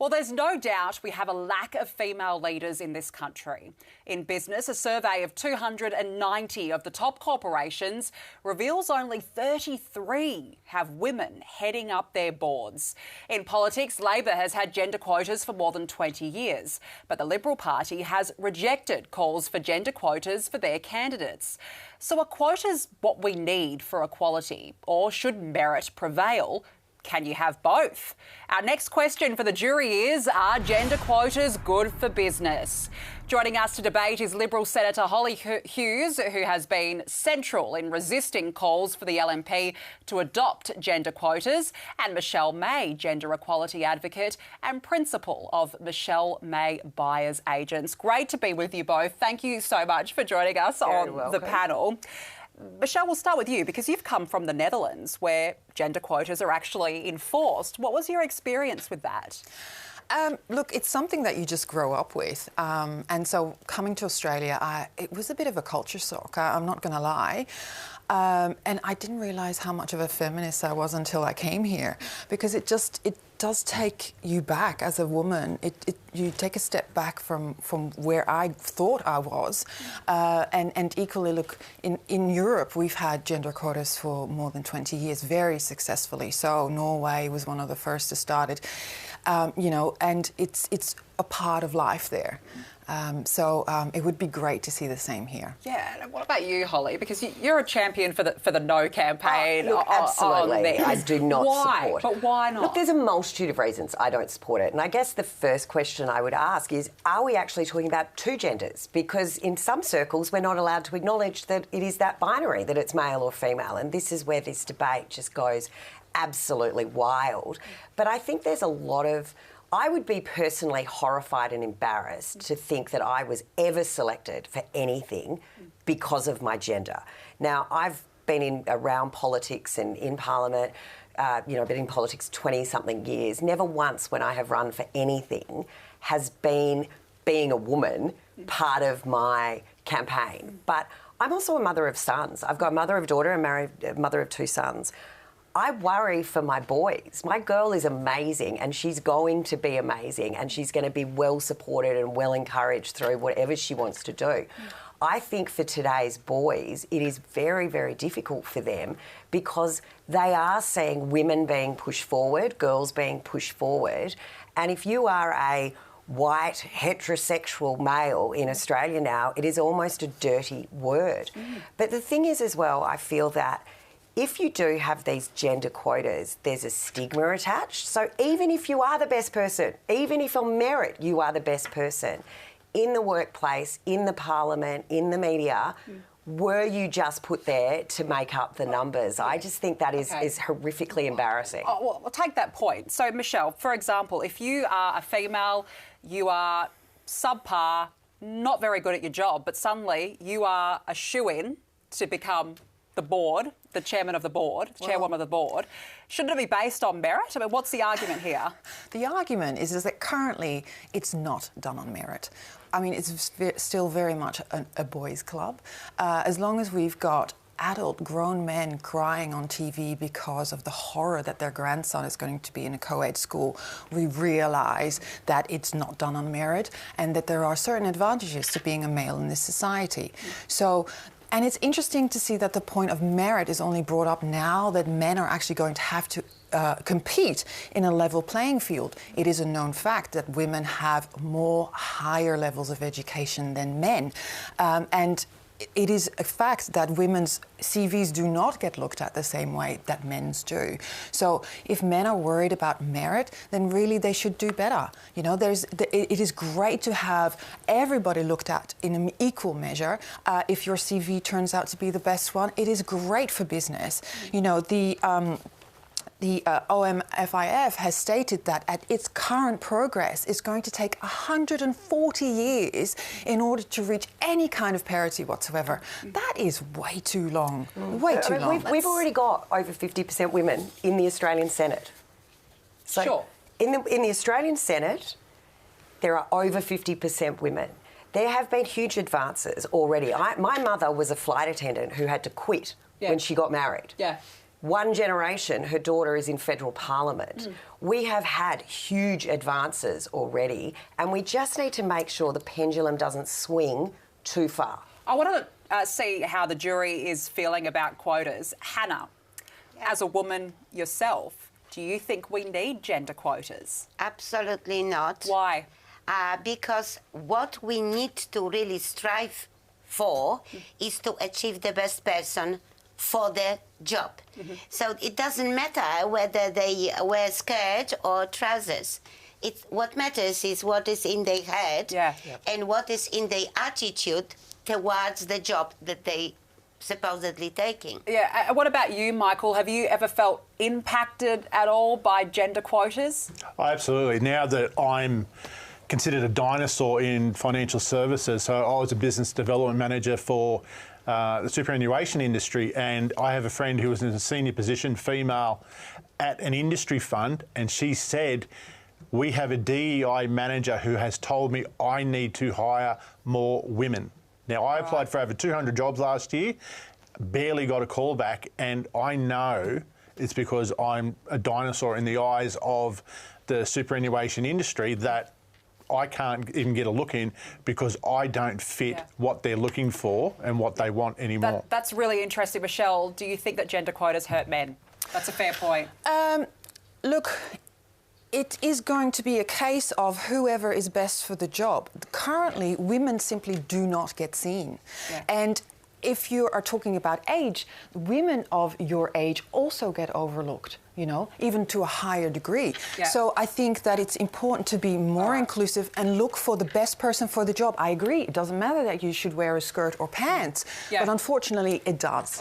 Well, there's no doubt we have a lack of female leaders in this country. In business, a survey of 290 of the top corporations reveals only 33 have women heading up their boards. In politics, Labor has had gender quotas for more than 20 years, but the Liberal Party has rejected calls for gender quotas for their candidates. So are quotas what we need for equality, or should merit prevail? Can you have both? Our next question for the jury is, are gender quotas good for business? Joining us to debate is Liberal Senator Holly Hughes, who has been central in resisting calls for the LNP to adopt gender quotas, and Michelle May, gender equality advocate and principal of Michelle May Buyers Agents. Great to be with you both. Thank you so much for joining us on the panel. Michelle, we'll start with you because you've come from the Netherlands where gender quotas are actually enforced. What was your experience with that? Look, it's something that you just grow up with. And so coming to Australia, it was a bit of a culture shock, I'm not going to lie. And I didn't realise how much of a feminist I was until I came here, because it does take you back as a woman. You take a step back from where I thought I was. And equally, look, in Europe, we've had gender quotas for more than 20 years, very successfully. So Norway was one of the first to start it, and it's a part of life there. So it would be great to see the same here. Yeah. And what about you, Holly? Because you're a champion for the No campaign. Look, absolutely. I do not support. But why not? Look, there's a multitude of reasons I don't support it. And I guess the first question I would ask is, are we actually talking about two genders? Because in some circles, we're not allowed to acknowledge that it is that binary, that it's male or female. And this is where this debate just goes absolutely wild. But I think there's a lot of... I would be personally horrified and embarrassed to think that I was ever selected for anything because of my gender. Now, I've been around politics and in Parliament, I've been in politics 20-something years. Never once when I have run for anything has been being a woman part of my campaign. But I'm also a mother of sons. I've got a mother of a daughter and a mother of two sons. I worry for my boys. My girl is amazing and she's going to be amazing and she's going to be well supported and well encouraged through whatever she wants to do. I think for today's boys, it is very, very difficult for them because they are seeing women being pushed forward, girls being pushed forward. And if you are a white, heterosexual male in Australia now, it is almost a dirty word. But the thing is as well, I feel that if you do have these gender quotas, there's a stigma attached. So even if you are the best person, even if on merit you are the best person, in the workplace, in the parliament, in the media, were you just put there to make up the numbers? I just think that is horrifically embarrassing. Oh, well, I'll take that point. So, Michelle, for example, if you are a female, you are subpar, not very good at your job, but suddenly you are a shoo-in to become the board, the chairman of the board, chairwoman of the board. Shouldn't it be based on merit? I mean, what's the argument here? The argument is that currently it's not done on merit. I mean, it's still very much a boys' club. As long as we've got adult grown men crying on TV because of the horror that their grandson is going to be in a co-ed school, we realise that it's not done on merit and that there are certain advantages to being a male in this society. And it's interesting to see that the point of merit is only brought up now that men are actually going to have to compete in a level playing field. It is a known fact that women have more higher levels of education than men. And it is a fact that women's CVs do not get looked at the same way that men's do. So if men are worried about merit, then really they should do better. It is great to have everybody looked at in an equal measure. If your CV turns out to be the best one, it is great for business. The OMFIF has stated that at its current progress, it's going to take 140 years in order to reach any kind of parity whatsoever. That is way too long, way too long. We've already got over 50% women in the Australian Senate. So sure. In the Australian Senate, there are over 50% women. There have been huge advances already. My mother was a flight attendant who had to quit when she got married. Yeah. one generation, her daughter is in federal parliament. We have had huge advances already, and we just need to make sure the pendulum doesn't swing too far. I want to see how the jury is feeling about quotas. Hannah, as a woman yourself, do you think we need gender quotas? Absolutely not. Why? Because what we need to really strive for is to achieve the best person for the job. So it doesn't matter whether they wear skirt or trousers. What matters is what is in their head and what is in their attitude towards the job that they supposedly taking. Yeah. What about you, Michael? Have you ever felt impacted at all by gender quotas? Oh, absolutely. Now that I'm considered a dinosaur in financial services, so I was a business development manager for the superannuation industry, and I have a friend who was in a senior position, female, at an industry fund, and she said, we have a DEI manager who has told me I need to hire more women. Now, I applied for over 200 jobs last year, barely got a call back, and I know it's because I'm a dinosaur in the eyes of the superannuation industry that I can't even get a look in because I don't fit what they're looking for and what they want anymore. That's really interesting. Michelle, do you think that gender quotas hurt men? That's a fair point. Look, it is going to be a case of whoever is best for the job. Currently, women simply do not get seen. And if you are talking about age, women of your age also get overlooked, you know, even to a higher degree. So I think that it's important to be more inclusive and look for the best person for the job. I agree, it doesn't matter that you should wear a skirt or pants, but unfortunately it does.